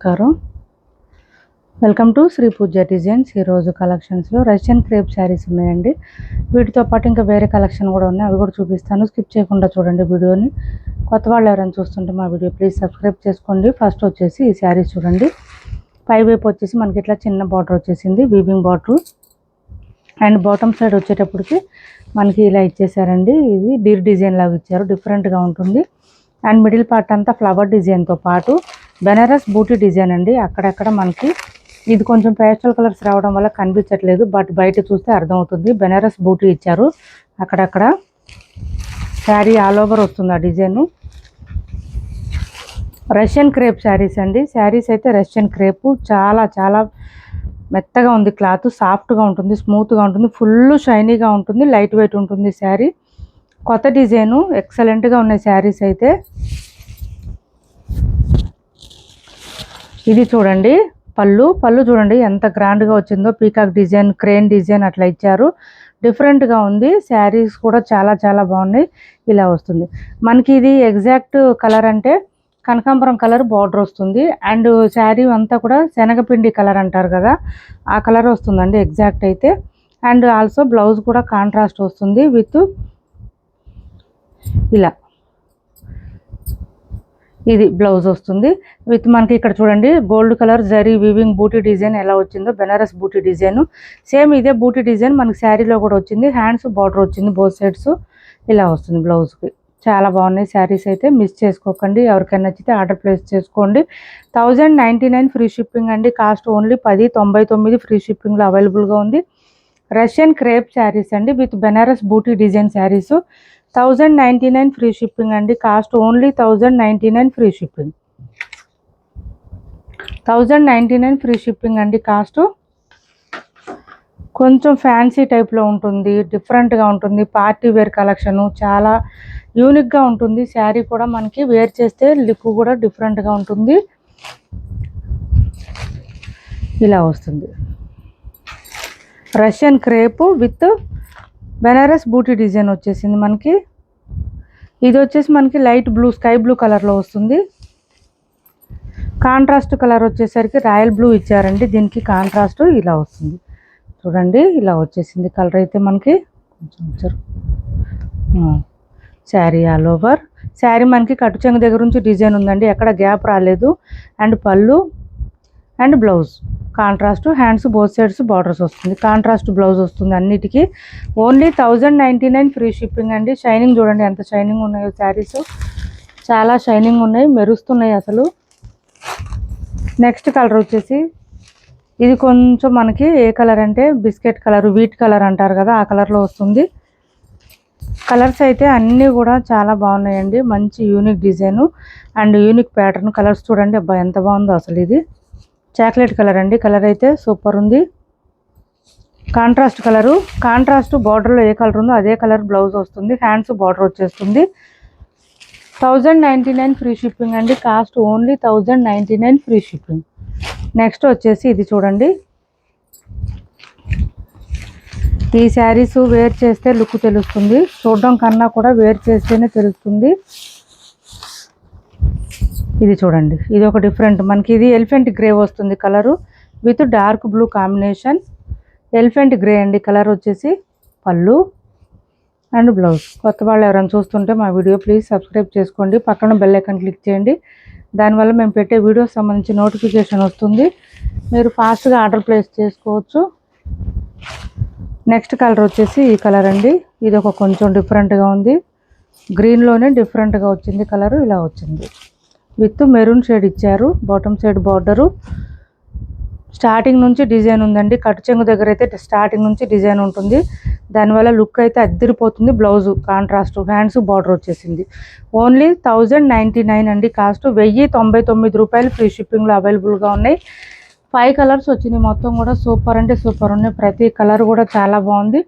నమస్కారం. Welcome to Sri Pooja designs. ఈరోజు కలెక్షన్స్లో రష్యన్ క్రేప్ శారీస్ ఉన్నాయండి. వీటితో పాటు ఇంకా వేరే కలెక్షన్ కూడా ఉన్నాయి, అవి కూడా చూపిస్తాను. స్కిప్ చేయకుండా చూడండి వీడియోని. కొత్త వాళ్ళు ఎవరైనా చూస్తుంటే మా వీడియో ప్లీజ్ సబ్స్క్రైబ్ చేసుకోండి. ఫస్ట్ వచ్చేసి ఈ శారీస్ చూడండి. పై వైపు వచ్చేసి మనకి ఇట్లా చిన్న బార్డర్ వచ్చేసింది, weaving border. And bottom side వచ్చేటప్పటికి మనకి ఇలా ఇచ్చేసారండి. ఇది డీర్ డిజైన్ లాగా ఇచ్చారు, డిఫరెంట్గా ఉంటుంది. అండ్ మిడిల్ పార్ట్ అంతా ఫ్లవర్ డిజైన్తో పాటు బెనారస్ బూటీ డిజైన్ అండి. అక్కడక్కడ మనకి ఇది కొంచెం పేస్టల్ కలర్స్ రావడం వల్ల కనిపించట్లేదు, బట్ బయట చూస్తే అర్థమవుతుంది. బెనారస్ బూటీ ఇచ్చారు అక్కడక్కడ. శారీ ఆల్ ఓవర్ వస్తుంది ఆ డిజైను. రష్యన్ క్రేప్ శారీస్ అండి. శారీస్ అయితే రష్యన్ క్రేపు చాలా చాలా మెత్తగా ఉంది, క్లాత్ సాఫ్ట్గా ఉంటుంది, స్మూత్గా ఉంటుంది, ఫుల్ షైనీగా ఉంటుంది, లైట్ వెయిట్ ఉంటుంది శారీ. కొత్త డిజైను, ఎక్సలెంట్గా ఉన్నాయి శారీస్ అయితే. ఇది చూడండి పళ్ళు చూడండి ఎంత గ్రాండ్గా వచ్చిందో. పీకాక్ డిజైన్, క్రేన్ డిజైన్ అట్లా ఇచ్చారు, డిఫరెంట్గా ఉంది. శారీస్ కూడా చాలా చాలా బాగున్నాయి. ఇలా వస్తుంది మనకి. ఇది ఎగ్జాక్ట్ కలర్ అంటే కనకాంబరం కలర్ బార్డర్ వస్తుంది. అండ్ శారీ అంతా కూడా శనగపిండి కలర్ అంటారు కదా, ఆ కలర్ వస్తుందండి ఎగ్జాక్ట్ అయితే. అండ్ ఆల్సో బ్లౌజ్ కూడా కాంట్రాస్ట్ వస్తుంది విత్ ఇలా. ఇది బ్లౌజ్ వస్తుంది విత్ మనకి ఇక్కడ చూడండి గోల్డ్ కలర్ జరీ వీవింగ్ బూటీ డిజైన్ ఎలా వచ్చిందో, బెనారస్ బూటీ డిజైన్. సేమ్ ఇదే బూటీ డిజైన్ మనకి శారీలో కూడా వచ్చింది. హ్యాండ్స్ బార్డర్ వచ్చింది బోత్ సైడ్స్. ఇలా వస్తుంది బ్లౌజ్కి. చాలా బాగున్నాయి శారీస్ అయితే, మిస్ చేసుకోకండి. ఎవరికైనా నచ్చితే ఆర్డర్ ప్లేస్ చేసుకోండి. 1099 ఫ్రీ షిప్పింగ్ అండి. కాస్ట్ ఓన్లీ 1099 ఫ్రీ షిప్పింగ్లో అవైలబుల్గా ఉంది. రష్యన్ క్రేప్ శారీస్ అండి with Banaras booty design sarees. 1099 free shipping అండి. Cost only 1099 free shipping. 1099 free shipping అండి కాస్ట్. కొంచెం ఫ్యాన్సీ టైప్లో ఉంటుంది, డిఫరెంట్గా ఉంటుంది. పార్టీ వేర్ కలెక్షను చాలా యూనిక్గా ఉంటుంది. శారీ కూడా మనకి వేర్ చేస్తే లుక్ కూడా డిఫరెంట్గా ఉంటుంది. ఇలా వస్తుంది Russian crepe with Banaras booty design వచ్చేసింది మనకి. ఇది వచ్చేసి మనకి లైట్ బ్లూ, స్కై బ్లూ కలర్లో వస్తుంది. కాంట్రాస్ట్ కలర్ వచ్చేసరికి రాయల్ బ్లూ ఇచ్చారండి దీనికి కాంట్రాస్ట్. ఇలా వస్తుంది చూడండి, ఇలా వచ్చేసింది కలర్ అయితే మనకి. కొంచెం శారీ ఆల్ ఓవర్. శారీ మనకి కట్టు చెంగు దగ్గర నుంచి డిజైన్ ఉందండి, ఎక్కడ గ్యాప్ రాలేదు. అండ్ పళ్ళు and blouse contrast. Hands both sides borders వస్తుంది, కాంట్రాస్ట్ బ్లౌజ్ వస్తుంది అన్నిటికీ. ఓన్లీ 1099 ఫ్రీ షిప్పింగ్ అండి. షైనింగ్ చూడండి ఎంత షైనింగ్ ఉన్నాయో శారీస్, చాలా షైనింగ్ ఉన్నాయి, మెరుస్తున్నాయి అసలు. నెక్స్ట్ కలర్ వచ్చేసి ఇది కొంచెం మనకి ఏ కలర్ అంటే బిస్కెట్ కలర్, వీట్ కలర్ అంటారు కదా, ఆ కలర్లో వస్తుంది. కలర్స్ అయితే అన్నీ కూడా చాలా బాగున్నాయండి. మంచి unique design and unique pattern. Colours చూడండి, అబ్బా ఎంత బాగుందో అసలు. ఇది చాక్లెట్ కలర్ అండి, కలర్ అయితే సూపర్ ఉంది. కాంట్రాస్ట్ కలరు, కాంట్రాస్ట్ బార్డర్లో ఏ కలర్ ఉందో అదే కలర్ బ్లౌజ్ వస్తుంది. హ్యాండ్స్ బార్డర్ వచ్చేస్తుంది. 1099 ఫ్రీ షిప్పింగ్ అండి. Cost only 1099 free shipping. Next వచ్చేసి ఇది చూడండి. ఈ శారీస్ వేర్ చేస్తే లుక్ తెలుస్తుంది, చూడడం కన్నా కూడా వేర్ చేస్తేనే తెలుస్తుంది. ఇది చూడండి, ఇది ఒక డిఫరెంట్ మనకి. ఇది ఎలిఫెంట్ గ్రే వస్తుంది colour with dark blue combination. Elephant grey అండి కలర్ వచ్చేసి. పళ్ళు అండ్ బ్లౌజ్. కొత్త వాళ్ళు ఎవరైనా చూస్తుంటే మా వీడియో ప్లీజ్ సబ్స్క్రైబ్ చేసుకోండి, పక్కన బెల్ ఐకాన్ క్లిక్ చేయండి. దానివల్ల మేము పెట్టే వీడియోస్ సంబంధించి నోటిఫికేషన్ వస్తుంది, మీరు ఫాస్ట్గా ఆర్డర్ ప్లేస్ చేసుకోవచ్చు. నెక్స్ట్ కలర్ వచ్చేసి ఈ కలర్ అండి. ఇది ఒక కొంచెం డిఫరెంట్గా ఉంది, గ్రీన్లోనే డిఫరెంట్గా వచ్చింది కలరు. ఇలా వచ్చింది విత్ మెరూన్ షేడ్ ఇచ్చారు. Bottom side border. స్టార్టింగ్ నుంచి డిజైన్ ఉందండి, కట్టు చెంగు దగ్గర అయితే స్టార్టింగ్ నుంచి డిజైన్ ఉంటుంది, దానివల్ల లుక్ అయితే అద్దరిపోతుంది. బ్లౌజు కాంట్రాస్ట్, హ్యాండ్స్ బార్డర్ వచ్చేసింది. ఓన్లీ 1099 అండి కాస్ట్. 1099 రూపాయలు ఫ్రీ షిప్పింగ్లో అవైలబుల్గా ఉన్నాయి. 5 కలర్స్ వచ్చినాయి మొత్తం కూడా. సూపర్ అంటే సూపర్ ఉన్నాయి, ప్రతి కలర్ కూడా చాలా బాగుంది.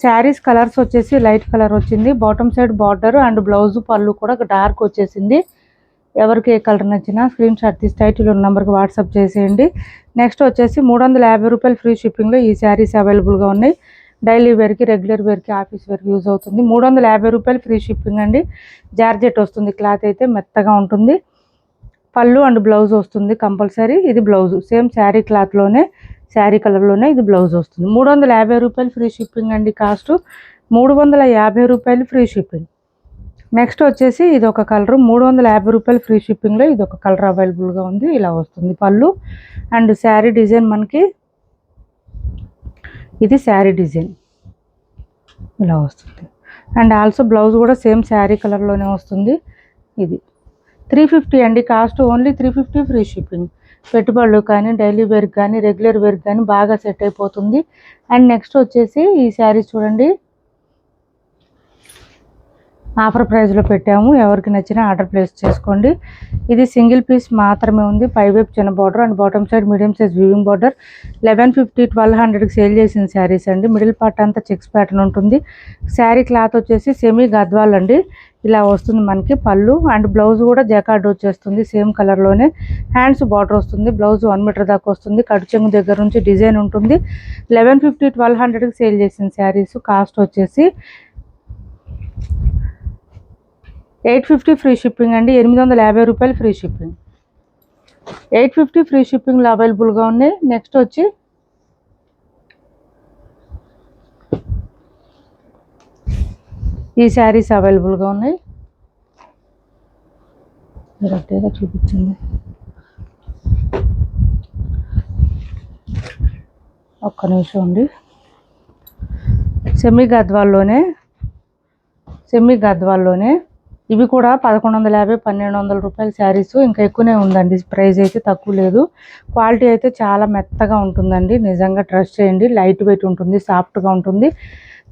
శారీస్ కలర్స్ వచ్చేసి లైట్ కలర్ వచ్చింది, bottom side border and blouse పళ్ళు కూడా డార్క్ వచ్చేసింది. ఎవరికి ఏ కలర్ నచ్చినా స్క్రీన్ షాట్ తీసి టైటిల్ ఉన్న నెంబర్కి వాట్సాప్ చేసేయండి. నెక్స్ట్ వచ్చేసి 350 రూపాయలు ఫ్రీ షిప్పింగ్లో ఈ శారీస్ అవైలబుల్గా ఉన్నాయి. డైలీ వేర్కి, రెగ్యులర్ వేర్కి, ఆఫీస్ వేర్కి యూజ్ అవుతుంది. 350 రూపాయలు ఫ్రీ షిప్పింగ్ అండి. జార్జెట్ వస్తుంది, క్లాత్ అయితే మెత్తగా ఉంటుంది. పళ్ళు అండ్ బ్లౌజ్ వస్తుంది కంపల్సరీ. ఇది బ్లౌజ్ సేమ్ శారీ క్లాత్లోనే, శారీ కలర్లోనే ఇది బ్లౌజ్ వస్తుంది. 350 రూపాయలు ఫ్రీ షిప్పింగ్ అండి. కాస్ట్ 350 రూపాయలు ఫ్రీ షిప్పింగ్. నెక్స్ట్ వచ్చేసి ఇది ఒక కలరు 350 రూపాయలు ఫ్రీ షిప్పింగ్లో ఇది ఒక కలర్ అవైలబుల్గా ఉంది. ఇలా వస్తుంది పళ్ళు అండ్ శారీ డిజైన్ మనకి ఇది శారీ డిజైన్ ఇలా వస్తుంది. అండ్ ఆల్సో బ్లౌజ్ కూడా సేమ్ శారీ కలర్లోనే వస్తుంది. ఇది 350 అండి. Cost only 350 free shipping. పెట్టుబడులు కానీ, డైలీ వేర్కి కానీ, రెగ్యులర్ వేర్కి కానీ బాగా సెట్ అయిపోతుంది. అండ్ నెక్స్ట్ వచ్చేసి ఈ శారీ చూడండి, ఆఫర్ ప్రైస్లో పెట్టాము. ఎవరికి నచ్చినా ఆర్డర్ ప్లేస్ చేసుకోండి. ఇది సింగిల్ పీస్ మాత్రమే ఉంది. పైవైపు చిన్న border and bottom side medium size weaving border. 1150 1200కి సేల్ చేసిన శారీస్ అండి. మిడిల్ పార్ట్ అంతా చెక్స్ ప్యాటర్న్ ఉంటుంది. శారీ క్లాత్ వచ్చేసి సెమీ గద్వాల్ అండి. ఇలా వస్తుంది మనకి పళ్ళు అండ్ బ్లౌజ్ కూడా జకార్డ్ వచ్చేస్తుంది సేమ్ కలర్లోనే. హ్యాండ్స్ బార్డర్ వస్తుంది. బ్లౌజ్ 1 మీటర్ దాకా వస్తుంది. కట్టు చెంగు దగ్గర నుంచి డిజైన్ ఉంటుంది. 1150 1200కి సేల్ చేసిన శారీస్. కాస్ట్ వచ్చేసి 850 ఫ్రీ షిప్పింగ్ అండి. 850 రూపాయలు ఫ్రీ షిప్పింగ్. 850 ఫ్రీ షిప్పింగ్లో అవైలబుల్గా ఉన్నాయి. నెక్స్ట్ వచ్చి ఈ శారీస్ అవైలబుల్గా ఉన్నాయి. కరెక్ట్గా చూపించింది. ఒక్క నిమిషం అండి. సెమీ గద్వాల్లోనే ఇవి కూడా 1150 1200 రూపాయల శారీస్. ఇంకా ఎక్కువనే ఉందండి. ప్రైస్ అయితే తక్కువ లేదు. క్వాలిటీ అయితే చాలా మెత్తగా ఉంటుందండి. నిజంగా ట్రస్ట్ చేయండి. లైట్ వెయిట్ ఉంటుంది, సాఫ్ట్గా ఉంటుంది.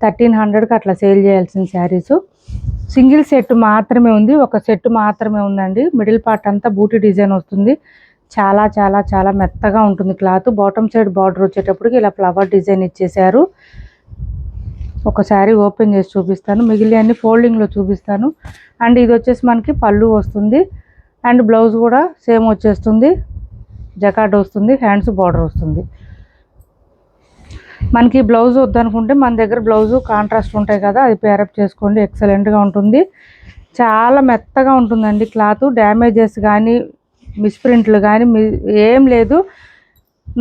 1300కి అట్లా సేల్ చేయాల్సిన శారీస్. సింగిల్ సెట్ మాత్రమే ఉంది. ఒక సెట్ మాత్రమే ఉందండి. మిడిల్ పార్ట్ అంతా బూటీ డిజైన్ వస్తుంది. చాలా చాలా చాలా మెత్తగా ఉంటుంది క్లాత్. బాటమ్ సైడ్ బార్డర్ వచ్చేటప్పటికి ఇలా ఫ్లవర్ డిజైన్ ఇచ్చేసారు. ఒక శారీ ఓపెన్ చేసి చూపిస్తాను, మిగిలిన అన్ని ఫోల్డింగ్లో చూపిస్తాను. అండ్ ఇది వచ్చేసి మనకి పళ్ళు వస్తుంది అండ్ బ్లౌజ్ కూడా సేమ్ వచ్చేస్తుంది. జకార్డ్ వస్తుంది. హ్యాండ్స్ బార్డర్ వస్తుంది. మనకి బ్లౌజ్ వద్దనుకుంటే మన దగ్గర బ్లౌజు కాంట్రాస్ట్ ఉంటాయి కదా, అది పేరప్ చేసుకోండి. ఎక్సలెంట్గా ఉంటుంది. చాలా మెత్తగా ఉంటుందండి క్లాత్. డ్యామేజెస్ కానీ, మిస్ప్రింట్లు కానీ ఏం లేదు.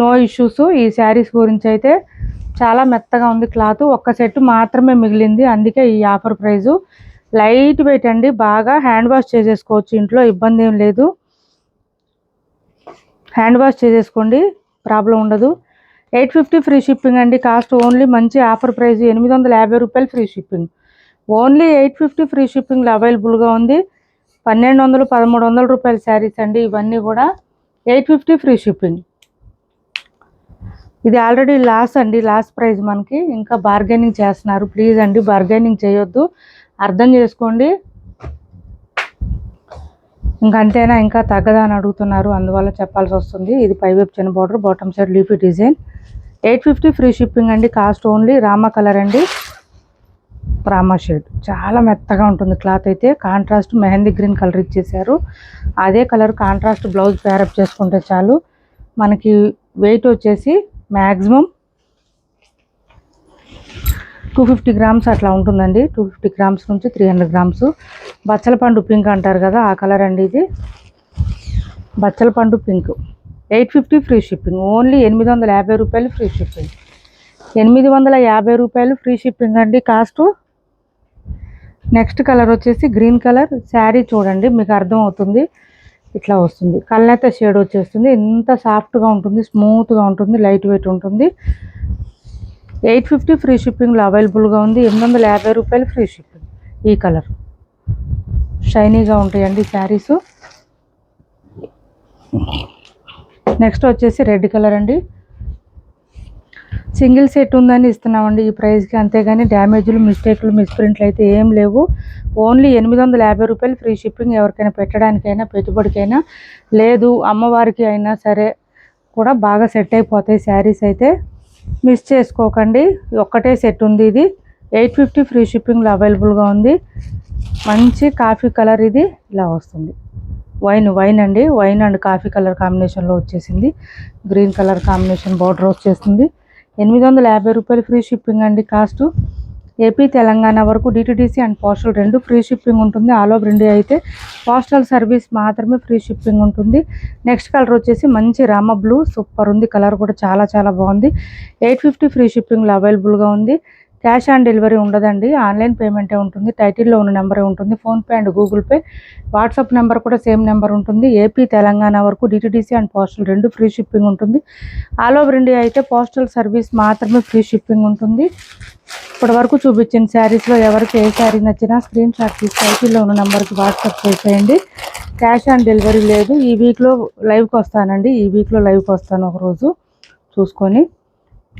No issues. ఈ శారీస్ గురించి అయితే చాలా మెత్తగా ఉంది క్లాత్. ఒక్క సెట్ మాత్రమే మిగిలింది. అందుకే ఈ ఆఫర్ ప్రైజు. లైట్ వెయిట్ అండి. బాగా హ్యాండ్ వాష్ చేసేసుకోవచ్చు ఇంట్లో, ఇబ్బంది ఏం లేదు. హ్యాండ్ వాష్ చేసేసుకోండి, ప్రాబ్లం ఉండదు. 850 ఫ్రీ షిప్పింగ్ అండి. కాస్ట్ ఓన్లీ మంచి ఆఫర్ ప్రైస్ 850 రూపాయలు ఫ్రీ షిప్పింగ్. ఓన్లీ 850 ఫ్రీ షిప్పింగ్లో అవైలబుల్గా ఉంది. 1200 1300 రూపాయల శారీస్ అండి ఇవన్నీ కూడా. 850 ఫ్రీ షిప్పింగ్. ఇది ఆల్రెడీ లాస్ అండి, లాస్ ప్రైస్ మనకి. ఇంకా బార్గెనింగ్ చేస్తున్నారు. ప్లీజ్ అండి బార్గెనింగ్ చేయొద్దు, అర్థం చేసుకోండి. ఇంకా అంతేనా, ఇంకా తగ్గదా అని అడుగుతున్నారు, అందువల్ల చెప్పాల్సి వస్తుంది. ఇది పైవైపు చిన్న border, bottom side leafy design. 850 free shipping అండి. Cost only. రామా కలర్ అండి, రామా షేడ్. చాలా మెత్తగా ఉంటుంది క్లాత్ అయితే. కాంట్రాస్ట్ మెహందీ గ్రీన్ కలర్ ఇచ్చేసారు. అదే కలర్ కాంట్రాస్ట్ బ్లౌజ్ పేరప్ చేసుకుంటే చాలు. మనకి వెయిట్ వచ్చేసి మ్యాక్సిమం 250 గ్రామ్స్ అట్లా ఉంటుందండి. 250 గ్రామ్స్ నుంచి 300 గ్రామ్స్. బచ్చల పండు పింక్ అంటారు కదా, ఆ కలర్ అండి ఇది. బచ్చల పండు పింక్. 850 free shipping. ఓన్లీ 850 రూపాయలు ఫ్రీ షిప్పింగ్. 850 రూపాయలు ఫ్రీ షిప్పింగ్ అండి కాస్ట్. నెక్స్ట్ కలర్ వచ్చేసి గ్రీన్ కలర్. శారీ చూడండి, మీకు అర్థమవుతుంది. ఇట్లా వస్తుంది. కల్నేత షేడ్ వచ్చేస్తుంది. ఎంత సాఫ్ట్గా ఉంటుంది, స్మూత్గా ఉంటుంది, లైట్ వెయిట్ ఉంటుంది. 850 ఫ్రీ షిప్పింగ్లో అవైలబుల్గా ఉంది. 850 రూపాయలు ఫ్రీ షిప్పింగ్. ఈ కలర్ షైనీగా ఉంటాయండి శారీస్. నెక్స్ట్ వచ్చేసి రెడ్ కలర్ అండి. సింగిల్ సెట్ ఉందని ఇస్తున్నామండి ఈ ప్రైస్కి, అంతేగాని డ్యామేజ్లు, మిస్టేక్లు, మిస్ప్రింట్లు అయితే ఏం లేవు. ఓన్లీ 850 రూపాయలు ఫ్రీ షిప్పింగ్. ఎవరికైనా పెట్టడానికైనా, పెట్టుబడికైనా, లేదు అమ్మవారికి అయినా సరే కూడా బాగా సెట్ అయిపోతాయి శారీస్ అయితే. మిస్ చేసుకోకండి. ఒక్కటే సెట్ ఉంది ఇది. 850 ఫ్రీ షిప్పింగ్లో అవైలబుల్గా ఉంది. మంచి కాఫీ కలర్ ఇది ఇలా వస్తుంది. వైన్ అండి. వైన్ అండ్ కాఫీ కలర్ కాంబినేషన్లో వచ్చేసింది. గ్రీన్ కలర్ కాంబినేషన్ బార్డర్ వచ్చేస్తుంది. 850 రూపాయలు ఫ్రీ షిప్పింగ్ అండి కాస్ట్. ఏపీ తెలంగాణ వరకు డిటీడీసీ అండ్ పోస్టల్ రెండు ఫ్రీ షిప్పింగ్ ఉంటుంది. ఆల్ ఓవర్ ఇండియా అయితే పోస్టల్ సర్వీస్ మాత్రమే ఫ్రీ షిప్పింగ్ ఉంటుంది. నెక్స్ట్ కలర్ వచ్చేసి మంచి రామ బ్లూ, సూపర్ ఉంది కలర్ కూడా చాలా చాలా బాగుంది. 850 ఫ్రీ షిప్పింగ్లో అవైలబుల్గా ఉంది. క్యాష్ ఆన్ డెలివరీ ఉండదండి, ఆన్లైన్ పేమెంటే ఉంటుంది. టైటిల్లో ఉన్న నెంబరే ఉంటుంది. PhonePe and Google pay, WhatsApp number కూడా సేమ్ నెంబర్ ఉంటుంది. ఏపీ తెలంగాణ వరకు డిటీడీసీ అండ్ పోస్టల్ రెండు ఫ్రీ షిప్పింగ్ ఉంటుంది. ఆల్ ఓవర్ ఇండియా అయితే పోస్టల్ సర్వీస్ మాత్రమే ఫ్రీ షిప్పింగ్ ఉంటుంది. ఇప్పటి వరకు చూపించిన శారీస్లో ఎవరికి ఏ శారీ నచ్చినా స్క్రీన్ షాట్ తీసి టైటిల్లో ఉన్న నెంబర్కి వాట్సాప్ చేసేయండి. క్యాష్ ఆన్ డెలివరీ లేదు. ఈ వీక్లో లైవ్కి వస్తానండి, ఈ వీక్లో లైవ్కి వస్తాను. ఒకరోజు చూసుకొని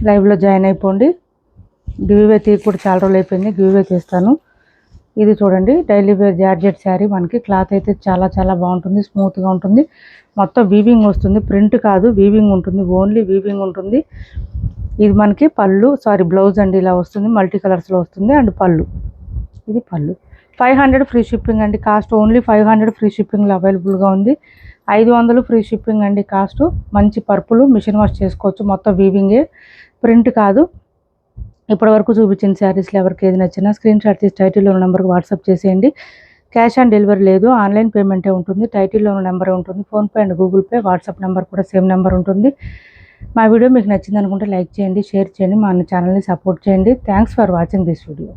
లైవ్లో జాయిన్ అయిపోండి. గివ్వే తీసి కూడా చాలా రోజులు అయిపోయింది, గివ్వే తీస్తాను. ఇది చూడండి, డైలీ వేర్ జార్జెట్ శారీ. మనకి క్లాత్ అయితే చాలా చాలా బాగుంటుంది, స్మూత్గా ఉంటుంది. మొత్తం వీవింగ్ వస్తుంది, ప్రింట్ కాదు వీవింగ్ ఉంటుంది, ఓన్లీ వీవింగ్ ఉంటుంది. ఇది మనకి బ్లౌజ్ అండి, ఇలా వస్తుంది, మల్టీ కలర్స్లో వస్తుంది. అండ్ పళ్ళు, ఇది పళ్ళు. 500 ఫ్రీ షిప్పింగ్ అండి, కాస్ట్ ఓన్లీ 500 ఫ్రీ షిప్పింగ్లో అవైలబుల్గా ఉంది. 500 ఫ్రీ షిప్పింగ్ అండి కాస్ట్. మంచి పర్పుల్, మిషన్ వాష్ చేసుకోవచ్చు, మొత్తం వీవింగే, ప్రింట్ కాదు. ఇప్పటి వరకు చూపించిన శారీస్లో ఎవరికి ఏది నచ్చినా స్క్రీన్ షాట్ తీసి టైటిల్లో ఉన్న నెంబర్కి వాట్సాప్ చేసేయండి. క్యాష్ ఆన్ డెలివరీ లేదు, ఆన్లైన్ పేమెంటే ఉంటుంది. టైటిల్లో ఉన్న నెంబరే ఉంటుంది. PhonePe and Google pay, WhatsApp number కూడా సేమ్ నెంబర్ ఉంటుంది. మా వీడియో మీకు నచ్చింది అనుకుంటే లైక్ చేయండి, షేర్ చేయండి, మా ఛానల్ని సపోర్ట్ చేయండి. Thanks for watching this video.